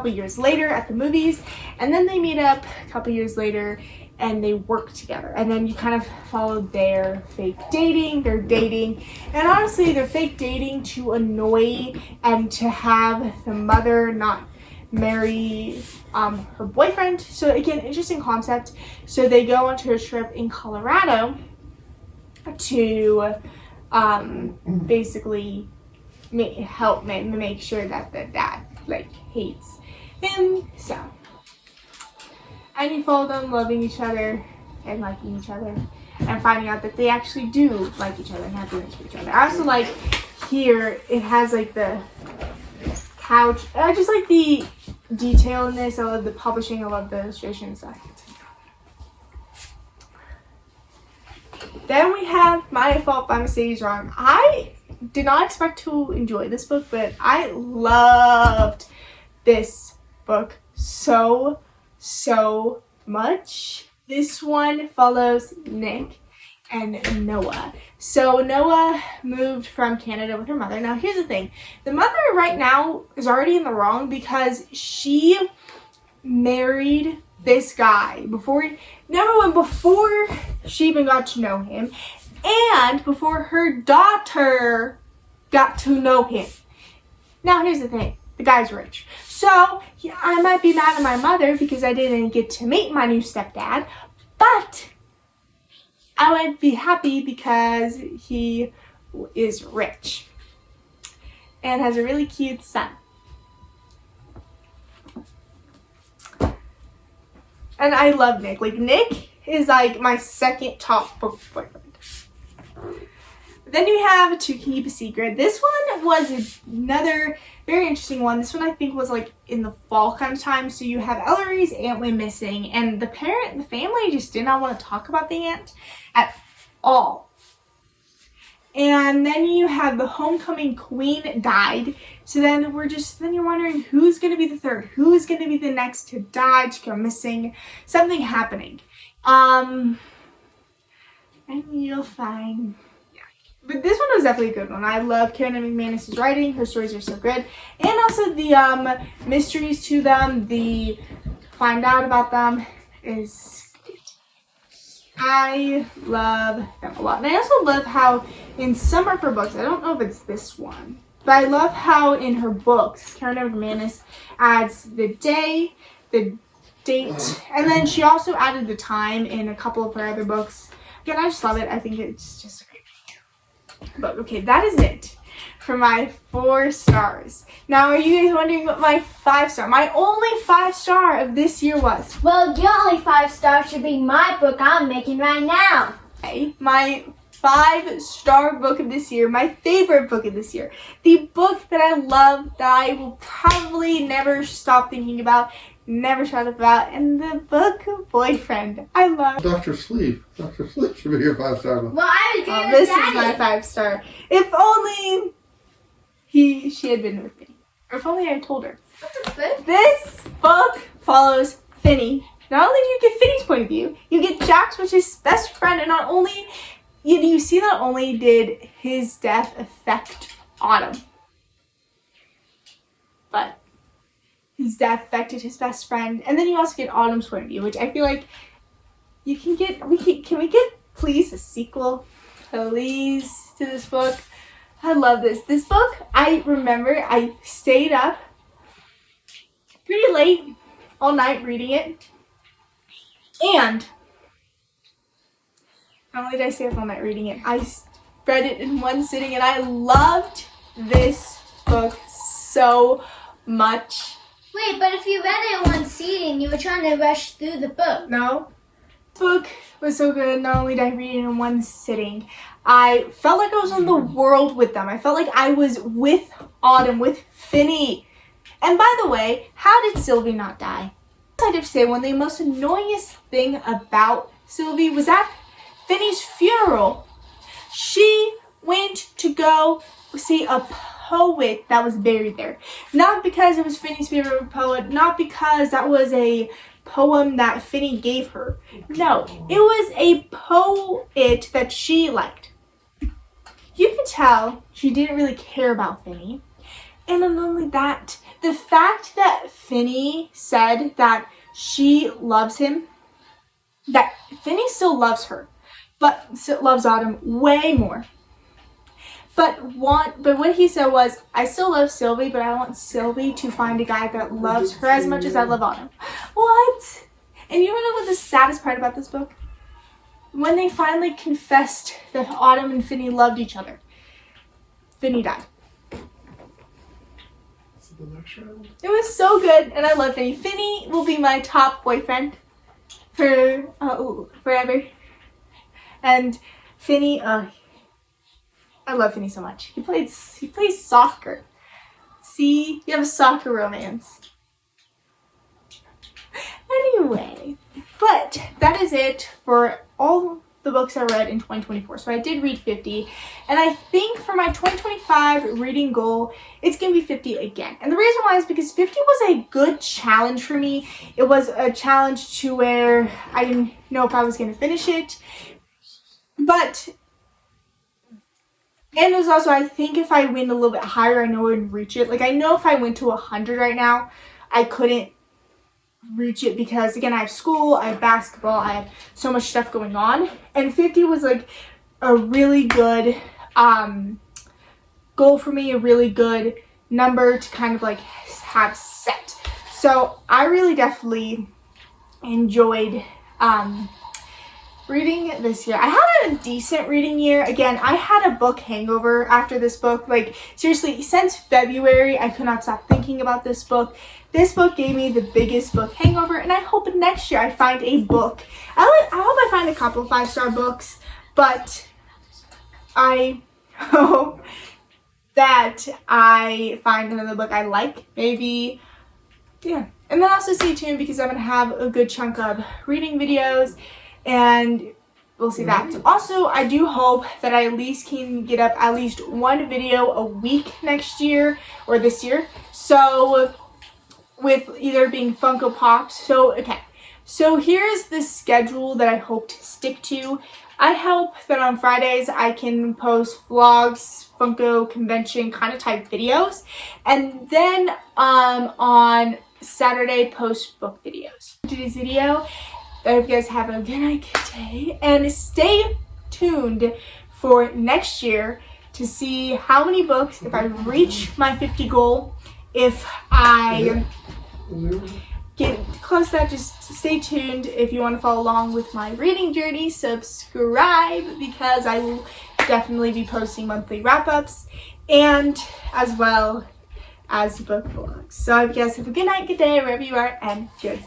Speaker 1: years later at the movies, and then they meet up a couple years later, and they work together. And then you kind of follow their fake dating. They're dating, and honestly, they're fake dating to annoy and to have the mother not marry her boyfriend. So again, interesting concept. So they go on to a trip in Colorado to basically help make sure that the dad hates him. So, and you follow them loving each other and liking each other and finding out that they actually do like each other and have feelings for each other. I also like here it has like the couch. I just like the detail in this. I love the publishing. I love the illustration and stuff. Then we have My Fault by Mercedes Wrong. I did not expect to enjoy this book, but I loved this book so much. This one follows Nick and Noah. So Noah moved from Canada with her mother. Now here's the thing. The mother right now is already in the wrong because she married this guy before she even got to know him, and before her daughter got to know him. Now here's the thing. The guy's rich. So yeah, I might be mad at my mother because I didn't get to meet my new stepdad, but I would be happy because he is rich and has a really cute son. And I love Nick. Nick is my second top book boyfriend. Then we have To Keep a Secret. This one was another very interesting one. This one I think was like in the fall kind of time. So you have Ellery's aunt went missing, and the family just did not want to talk about the aunt at all. And then you have the homecoming queen died. So then you're wondering who's going to be the third, who's going to be the next to die, to go missing, something happening. And you'll find, yeah. But this one was definitely a good one. I love Karen McManus' writing. Her stories are so good. And also the mysteries to them, the find out about them is, I love them a lot. And I also love how in some of her books, I don't know if it's this one, but I love how in her books, Karen McManus adds the day, the date, and then she also added the time in a couple of her other books. Again, I just love it. I think it's just a great book. But okay, that is it for my 4 stars. Now, are you guys wondering what my 5-star, my only 5-star of this year was?
Speaker 2: Well, your only 5-star should be my book I'm making right now.
Speaker 1: Okay, my 5-star book of this year, my favorite book of this year, the book that I love, that I will probably never stop thinking about, never shut up about, and the book Boyfriend. I love
Speaker 3: Dr. Sleep. Dr. Sleep should be your 5-star book.
Speaker 2: Well, I was doing
Speaker 1: this is my 5-star. If only she had been with me. Or if only I had told her. This book follows Finney. Not only do you get Finney's point of view, you get Jax, which is his best friend, and not only you see, not only did his death affect Autumn, but his death affected his best friend, and then you also get Autumn's point of view, which I feel like you can get. Can we get please a sequel, please, to this book? I love this. This book, I remember I stayed up pretty late all night reading it, and not only did I stay up all night reading it, I read it in one sitting, and I loved this book so much.
Speaker 2: Wait, but if you read it in one sitting, you were trying to rush through the book.
Speaker 1: No. This book was so good. Not only did I read it in one sitting, I felt like I was in the world with them. I felt like I was with Autumn, with Finney. And by the way, how did Sylvie not die? I have to say, one of the most annoyingest thing about Sylvie was at Finney's funeral. She went to go see a poet that was buried there. Not because it was Finney's favorite poet, not because that was a poem that Finney gave her. No, it was a poet that she liked. You can tell she didn't really care about Finney. And not only that, the fact that Finney said that she loves him, that Finney still loves her, but loves Autumn way more. But what he said was, I still love Sylvie, but I want Sylvie to find a guy that loves her as much as I love Autumn. What? And you wanna know what the saddest part about this book? When they finally confessed that Autumn and Finney loved each other, Finney died. It was so good, and I love Finney. Finney will be my top boyfriend for forever. And Finney, I love Finney so much. He plays soccer. See, you have a soccer romance. Anyway, but that is it for all the books I read in 2024. So I did read 50, and I think for my 2025 reading goal, it's going to be 50 again. And the reason why is because 50 was a good challenge for me. It was a challenge to where I didn't know if I was going to finish it, but and it was also, I think if I went a little bit higher, I know I would reach it. Like, I know if I went to 100 right now, I couldn't reach it because, again, I have school, I have basketball, I have so much stuff going on. And 50 was, like, a really good goal for me, a really good number to kind of, like, have set. So I really definitely enjoyed reading this year. I had a decent reading year. Again, I had a book hangover after this book. Like, seriously, since February, I could not stop thinking about this book. This book gave me the biggest book hangover, and I hope next year I find a book. I hope I find a couple 5-star books, but I hope that I find another book I like. Maybe, yeah. And then also stay tuned because I'm going to have a good chunk of reading videos and we'll see that. Also, I do hope that I at least can get up at least one video a week next year or this year. So with either being Funko Pops. So, okay. So here's the schedule that I hope to stick to. I hope that on Fridays I can post vlogs, Funko convention kind of type videos. And then on Saturday post book videos. Today's video. I hope you guys have a good night, good day. And stay tuned for next year to see how many books, if I reach my 50 goal, if I get close to that, just stay tuned. If you want to follow along with my reading journey, subscribe because I will definitely be posting monthly wrap-ups and as well as book vlogs. So I hope you guys have a good night, good day, wherever you are, and cheers.